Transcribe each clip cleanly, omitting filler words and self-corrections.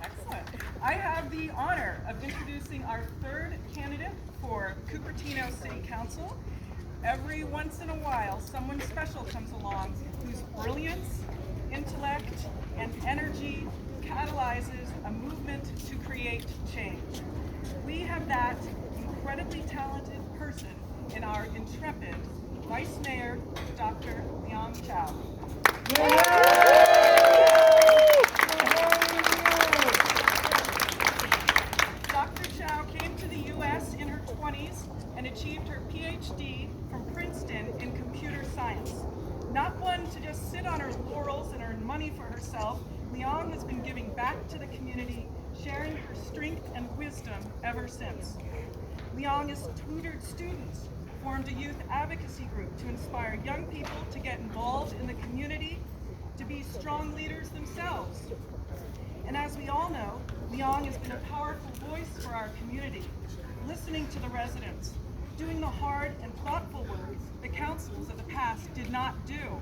Excellent. I have the honor of introducing our third candidate for Cupertino City Council. Every once in a while, someone special comes along whose brilliance, intellect, and energy catalyzes a movement to create change. We have that incredibly talented person in our intrepid Vice Mayor, Dr. Liang Chow. Dr. Chow came to the U.S. in her 20s and achieved her PhD from Princeton in computer science. Not one to just sit on her laurels and earn money for herself, Liang has been giving back to the community, sharing her strength and wisdom ever since. Liang has tutored students, formed a youth advocacy group to inspire young people to get involved in the community, to be strong leaders themselves. And as we all know, Liang has been a powerful voice for our community, listening to the residents, doing the hard and thoughtful work the councils of the past did not do.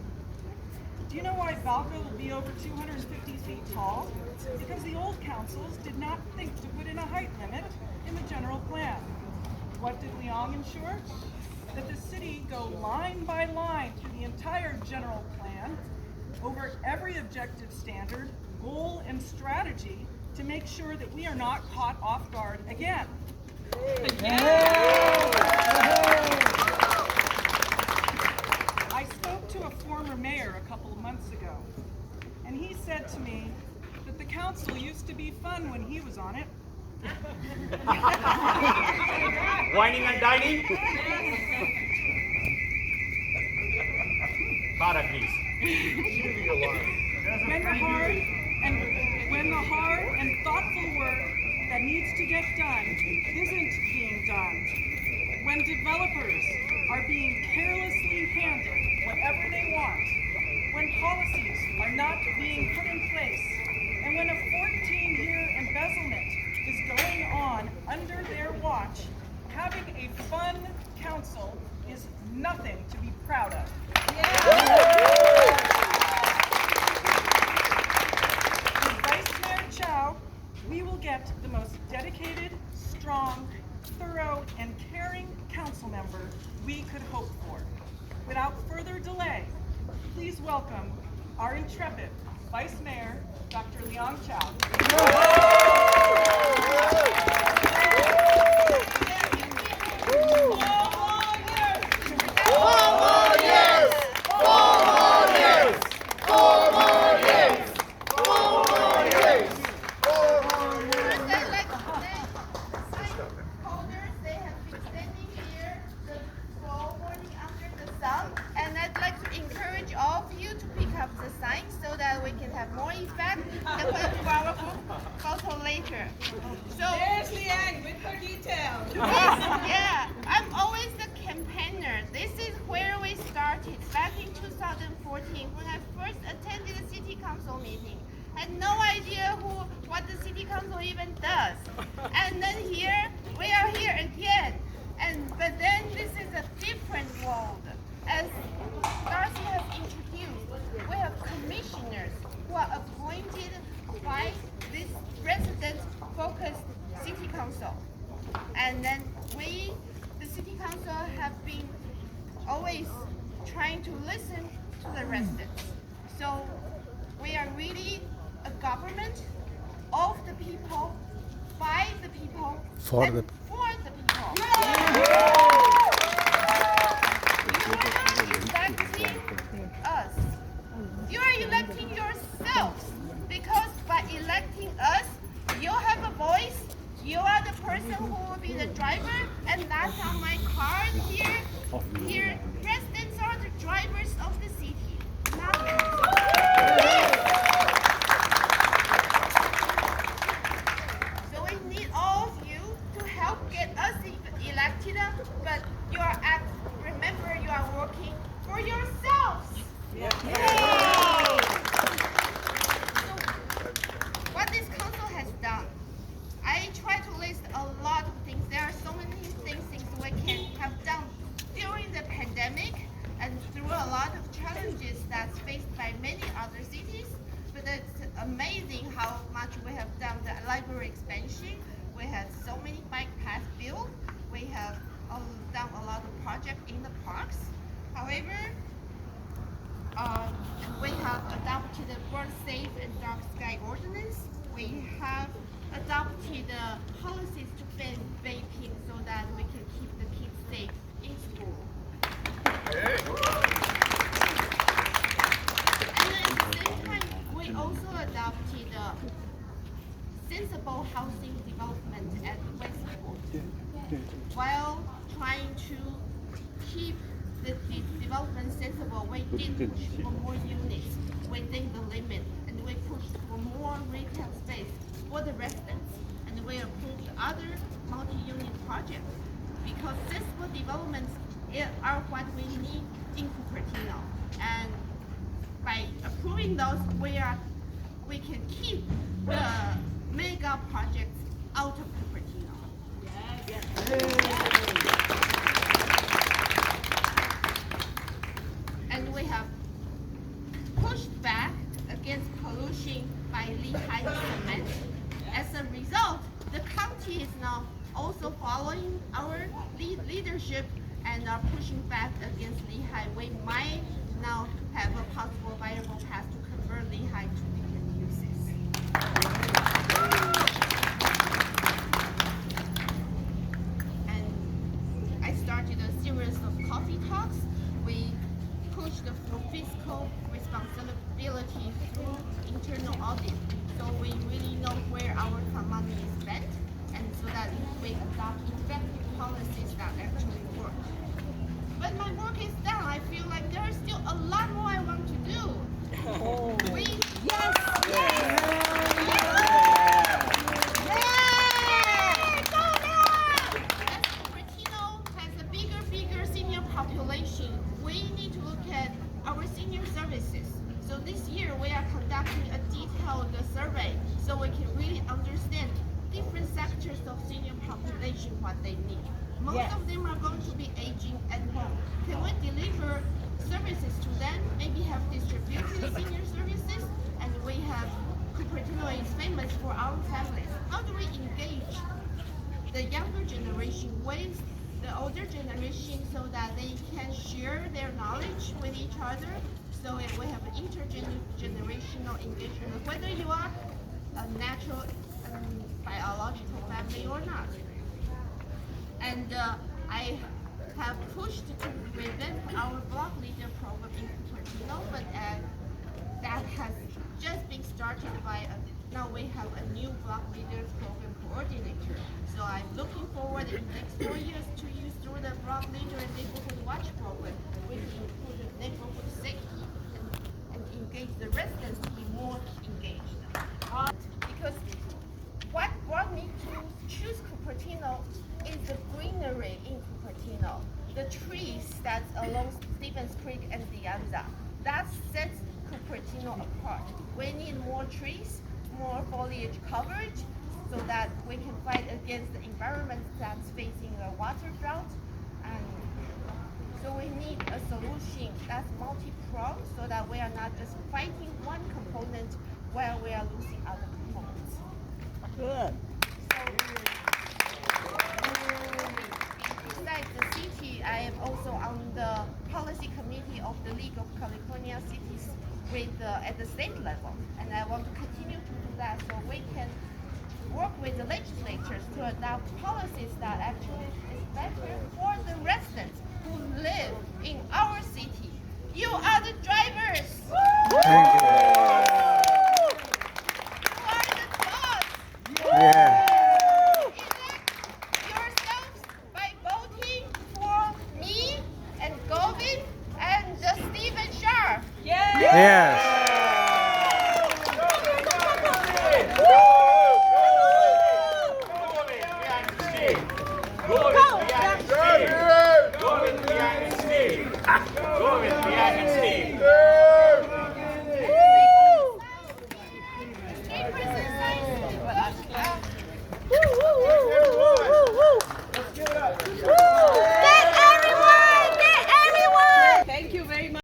Do you know why Valco will be over 250 feet tall? Because the old councils did not think to put in a height limit in the general plan. What did Liang ensure? That the city go line by line through the entire general plan, over every objective standard, goal, and strategy to make sure that we are not caught off guard again. I spoke to a former mayor a couple of months ago, and he said to me that the council used to be fun when he was on it. Whining and dining? Para, please. When the hard and thoughtful work that needs to get done isn't being done, when developers are being carelessly handed whatever they want, when policies are not being put in place, and when a 14-year embezzlement is going on under their watch, having a fun council is nothing to be proud of. With Vice Mayor Chow, we will get the most dedicated, strong, thorough, and caring council member we could hope for. Without further delay, please welcome our intrepid Vice Mayor, Dr. Liang Chow. Later. So there's Liang with her details. Yeah, I'm always the campaigner. This is where we started back in 2014 when I first attended a city council meeting. I had no idea what the city council even does. And then we are here again. But then this is a different world. As Darcy has introduced, we have commissioners who are appointed by this resident-focused city council. And then we, the city council, have been always trying to listen to the residents. So we are really a government of the people, by the people, for the people. You are not electing us. You are electing yourselves, because by electing us, you have a voice. You are the person who will be the driver, and that's on my card here. Here, residents are the drivers of the city, not So we need all of you to help get us elected, but remember you are working for yourselves. Yeah. Yay! What this council has done, I try to list a lot of things. There are so many things we can have done during the pandemic. how much we have done the library expansion. We have so many bike paths built. We have done a lot of projects in the parks. However, we have adopted the bird safe and dark sky ordinance. We have adopted policies to ban vaping so that we can keep the kids safe in school. And at the same time, we also adopted sensible housing development at Westport while trying to keep the development sensible. We did push for more units within the limit, and we pushed for more retail space for the residents, and we approved other multi-unit projects because sensible developments are what we need in Cupertino. And by approving those, we can keep the mega projects out of Cupertino. And we have pushed back against pollution by Lehigh cement. As a result, the county is now also following our leadership and are pushing back against Lehigh. We might now have a possible viable path to convert Lehigh to different uses. And I started a series of coffee talks. We pushed for fiscal responsibility through internal audit, so we really know where our money is spent, and so that we adopt effective policies that actually work. But my work is done. I feel like there is still a lot more I want to do. As Cupertino has a bigger senior population, we need to look at our senior services. So this year we are conducting a detailed survey so we can really understand different sectors of senior population, what they need. Most of them are going to be aging at home. Can we deliver services to them? Maybe have distributed senior services, and we have Cupertino is famous for our families. How do we engage the younger generation with the older generation so that they can share their knowledge with each other? So if we have intergenerational engagement, whether you are a natural biological family or not. And I have pushed to revamp our block leader program in Cupertino, but that has just been started by now we have a new block leaders program coordinator. So I'm looking forward in the next 4 years to use through the block leader and neighborhood watch program, we can improve the neighborhood safety and engage the residents to be more engaged. Because what brought me to choose Cupertino is the greenery in Cupertino. The trees that's along Stevens Creek and Dianza. That sets Cupertino apart. We need more trees, more foliage coverage, so that we can fight against the environment that's facing the water drought. And so we need a solution that's multi-pronged so that we are not just fighting one component while we are losing other components. Good. Besides the city, I am also on the policy committee of the League of California Cities at the state level, and I want to continue to do that so we can work with the legislatures to adopt policies that actually is better for the residents who live in our city. You are the drivers. Thank you. You are the boss. Yeah. Elect yourselves by voting for me and Govin and Stephen Sharp. Yes.